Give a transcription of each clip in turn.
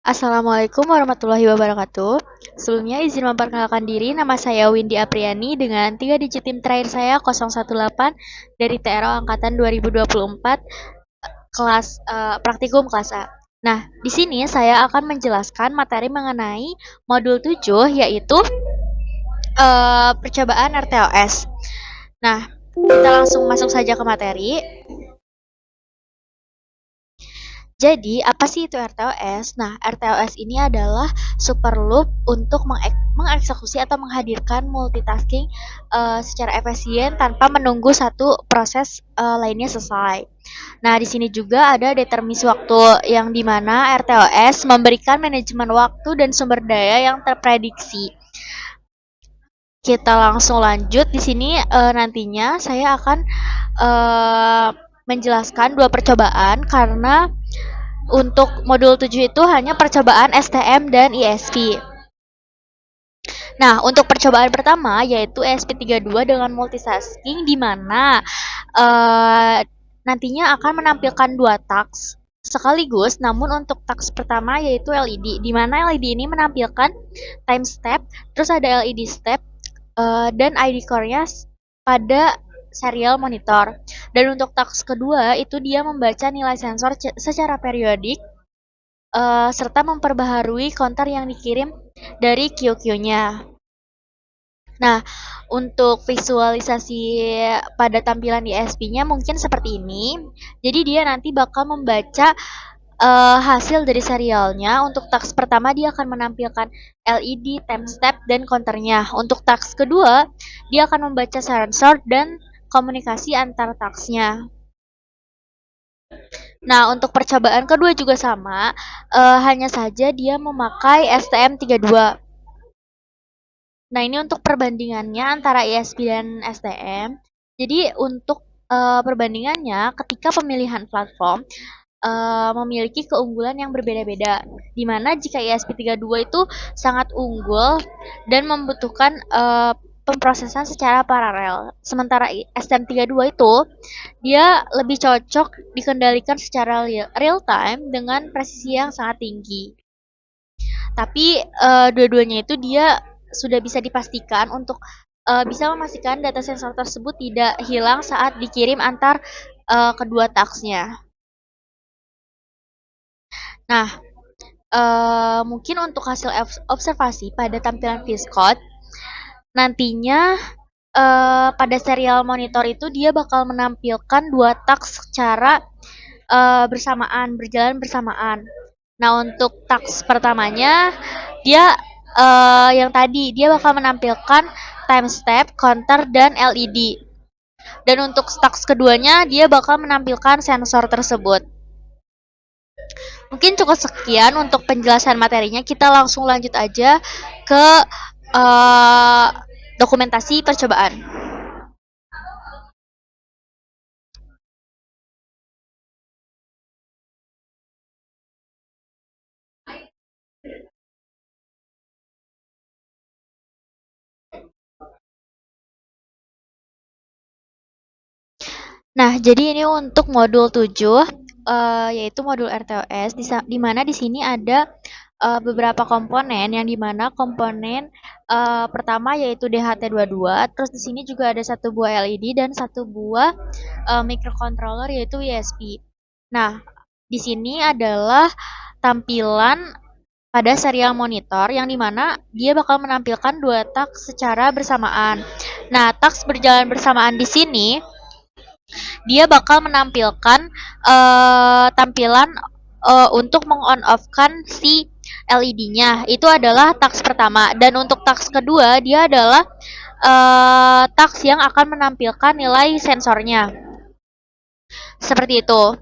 Assalamualaikum warahmatullahi wabarakatuh. Sebelumnya izin memperkenalkan diri, nama saya Windy Apriani dengan 3 digit tim terakhir saya 018 dari TRO Angkatan 2024 kelas praktikum kelas A. Nah, di sini saya akan menjelaskan materi mengenai modul 7 yaitu percobaan RTOS. Nah, kita langsung masuk saja ke materi. Jadi, apa sih itu RTOS? Nah, RTOS ini adalah super loop untuk mengeksekusi atau menghadirkan multitasking secara efisien tanpa menunggu satu proses lainnya selesai. Nah, di sini juga ada determinis waktu yang dimana RTOS memberikan manajemen waktu dan sumber daya yang terprediksi. Kita langsung lanjut di sini nantinya saya akan menjelaskan dua percobaan karena untuk modul 7 itu hanya percobaan STM dan ISP. Nah, untuk percobaan pertama yaitu ESP32 dengan multitasking di mana nantinya akan menampilkan dua task sekaligus, namun untuk task pertama yaitu LED, di mana LED ini menampilkan time step, terus ada LED step, dan ID core-nya pada serial monitor. Dan untuk task kedua itu dia membaca nilai sensor secara periodik serta memperbaharui counter yang dikirim dari QQ-nya. Nah, untuk visualisasi pada tampilan di ESP-nya mungkin seperti ini. Jadi dia nanti bakal membaca hasil dari serialnya. Untuk task pertama dia akan menampilkan LED, time step, dan counternya. Untuk task kedua, dia akan membaca sensor dan komunikasi antar tasknya. Nah, untuk percobaan kedua juga sama, hanya saja dia memakai STM32. Nah, ini untuk perbandingannya antara ISP dan STM. Jadi, untuk perbandingannya ketika pemilihan platform memiliki keunggulan yang berbeda-beda. Di mana jika ISP32 itu sangat unggul dan membutuhkan pemrosesan secara paralel. Sementara STM32 itu dia lebih cocok dikendalikan secara real time dengan presisi yang sangat tinggi. Tapi dua-duanya itu dia sudah bisa dipastikan untuk bisa memastikan data sensor tersebut tidak hilang saat dikirim antar kedua tasknya. Nah, mungkin untuk hasil observasi pada tampilan Viscode, nantinya pada serial monitor itu dia bakal menampilkan dua task secara berjalan bersamaan. Nah, untuk task pertamanya dia yang tadi dia bakal menampilkan time step, counter, dan LED. Dan untuk task keduanya dia bakal menampilkan sensor tersebut. Mungkin cukup sekian untuk penjelasan materinya. Kita langsung lanjut aja ke dokumentasi percobaan. Nah, jadi ini untuk modul 7 yaitu modul RTOS di mana di sini ada beberapa komponen yang dimana komponen pertama yaitu DHT22, terus di sini juga ada satu buah LED dan satu buah microcontroller yaitu ISP. Nah, di sini adalah tampilan pada serial monitor yang dimana dia bakal menampilkan dua task secara bersamaan. Nah, task berjalan bersamaan di sini dia bakal menampilkan tampilan untuk meng-on off-kan si LED-nya. Itu adalah task pertama. Dan untuk task kedua, dia adalah task yang akan menampilkan nilai sensornya. Seperti itu.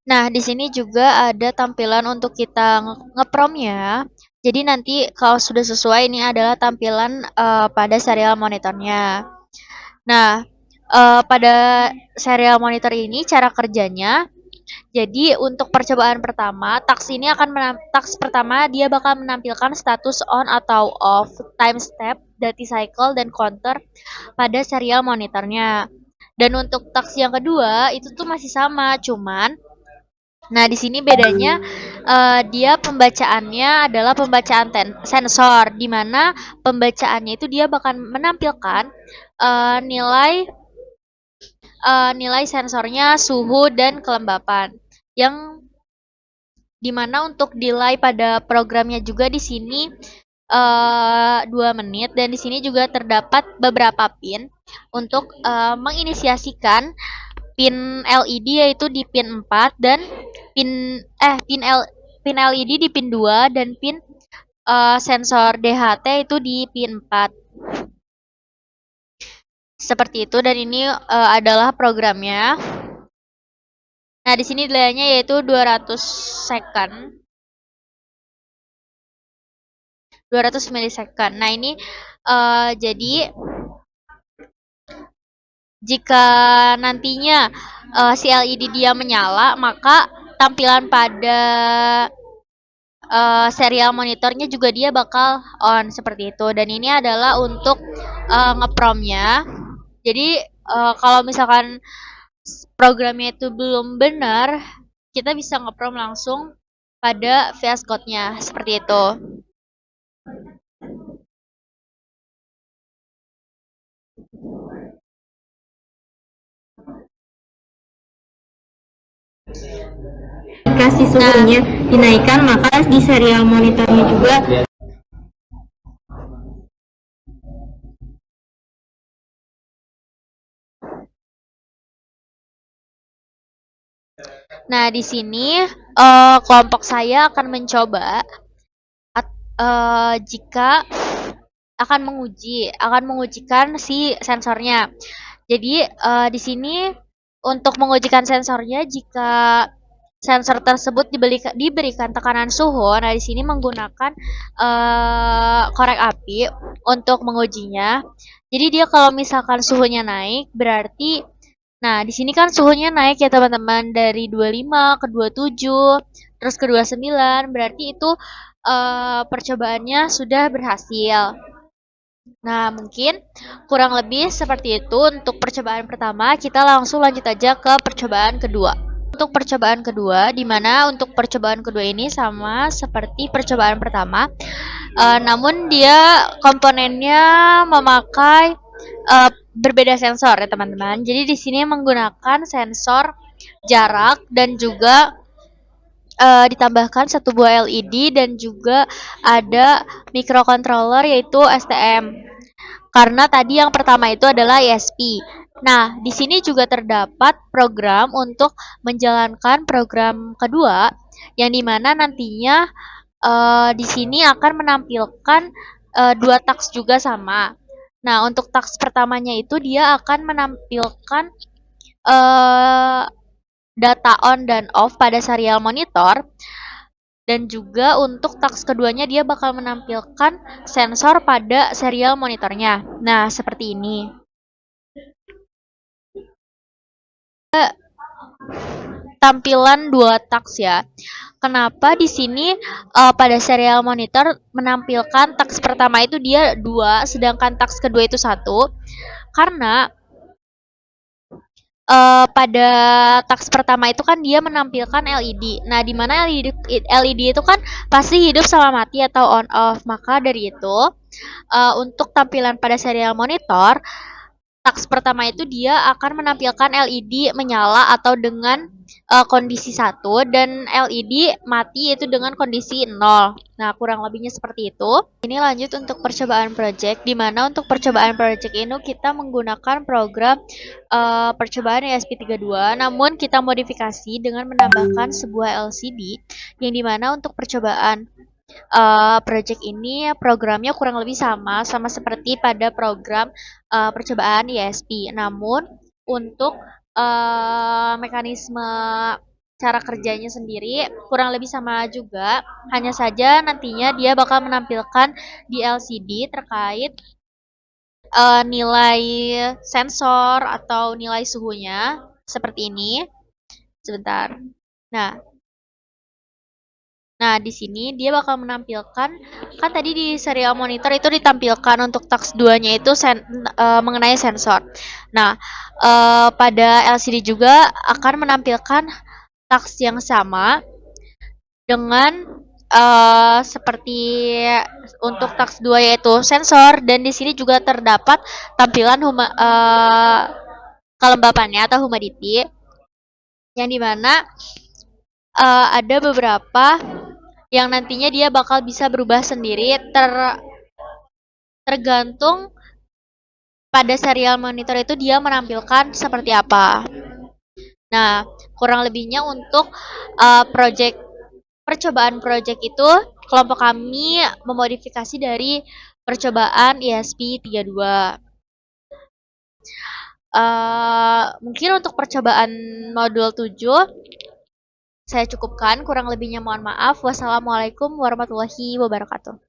Nah, di sini juga ada tampilan untuk kita ngepromnya. Jadi nanti kalau sudah sesuai ini adalah tampilan pada serial monitornya. Nah, pada serial monitor ini cara kerjanya Jadi untuk percobaan pertama, task pertama dia bakal menampilkan status on atau off, time step, dati cycle, dan counter pada serial monitornya. Dan untuk task yang kedua itu tuh masih sama, cuman nah di sini bedanya dia pembacaannya adalah pembacaan sensor, di mana pembacaannya itu dia bakal menampilkan nilai nilai sensornya, suhu, dan kelembapan. Yang dimana untuk delay pada programnya juga di sini 2 menit, dan di sini juga terdapat beberapa pin untuk menginisiasikan pin LED yaitu di pin 4 dan pin LED di pin 2 dan pin sensor DHT itu di pin 4. Seperti itu, dan ini adalah programnya. Nah, di sini delaynya yaitu 200 second. 200 milisecond. Nah, ini jadi jika nantinya si LED dia menyala, maka tampilan pada serial monitornya juga dia bakal on seperti itu. Dan ini adalah untuk ngepromnya. Jadi kalau misalkan programnya itu belum benar, kita bisa ngeprom langsung pada VS Code-nya seperti itu. Kasih suhunya dinaikkan, maka di serial monitornya juga Nah, di sini kelompok saya akan mencoba jika akan mengujikan si sensornya. Jadi di sini untuk mengujikan sensornya, jika sensor tersebut diberikan tekanan suhu, nah di sini menggunakan korek api untuk mengujinya. Jadi dia kalau misalkan suhunya naik, berarti nah di sini kan suhunya naik ya teman-teman, dari 25 ke 27, terus ke 29, berarti itu percobaannya sudah berhasil. Nah, mungkin kurang lebih seperti itu untuk percobaan pertama. Kita langsung lanjut aja ke percobaan kedua. Untuk percobaan kedua, di mana untuk percobaan kedua ini sama seperti percobaan pertama, namun dia komponennya memakai berbeda sensor ya teman-teman. Jadi di sini menggunakan sensor jarak dan juga ditambahkan satu buah LED dan juga ada microcontroller yaitu STM. Karena tadi yang pertama itu adalah ESP. Nah, di sini juga terdapat program untuk menjalankan program kedua, yang dimana nantinya di sini akan menampilkan dua task juga sama. Nah, untuk task pertamanya itu dia akan menampilkan data on dan off pada serial monitor, dan juga untuk task keduanya dia bakal menampilkan sensor pada serial monitornya. Nah, seperti ini. Tampilan dua task ya. Kenapa di sini pada serial monitor menampilkan task pertama itu dia 2, sedangkan task kedua itu 1? Karena pada task pertama itu kan dia menampilkan LED. Nah, di mana LED itu kan pasti hidup sama mati atau on off. Maka dari itu untuk tampilan pada serial monitor, task pertama itu dia akan menampilkan LED menyala atau dengan kondisi 1, dan LED mati itu dengan kondisi 0. Nah, kurang lebihnya seperti itu. Ini lanjut untuk percobaan project, di mana untuk percobaan project ini kita menggunakan program percobaan ESP32, namun kita modifikasi dengan menambahkan sebuah LCD, yang dimana untuk percobaan project ini programnya kurang lebih sama seperti pada program percobaan ESP. Namun untuk mekanisme cara kerjanya sendiri kurang lebih sama juga, hanya saja nantinya dia bakal menampilkan di LCD terkait nilai sensor atau nilai suhunya seperti ini. Sebentar. Nah, Nah, di sini dia bakal menampilkan, kan tadi di serial monitor itu ditampilkan untuk task 2-nya itu mengenai sensor. Nah, pada LCD juga akan menampilkan task yang sama dengan seperti untuk task 2 yaitu sensor, dan di sini juga terdapat tampilan kelembapannya atau humidity, yang dimana ada beberapa yang nantinya dia bakal bisa berubah sendiri tergantung pada serial monitor itu dia menampilkan seperti apa. Nah, kurang lebihnya untuk project percobaan project itu kelompok kami memodifikasi dari percobaan ESP32. Mungkin untuk percobaan modul 7 saya cukupkan, kurang lebihnya mohon maaf. Wassalamualaikum warahmatullahi wabarakatuh.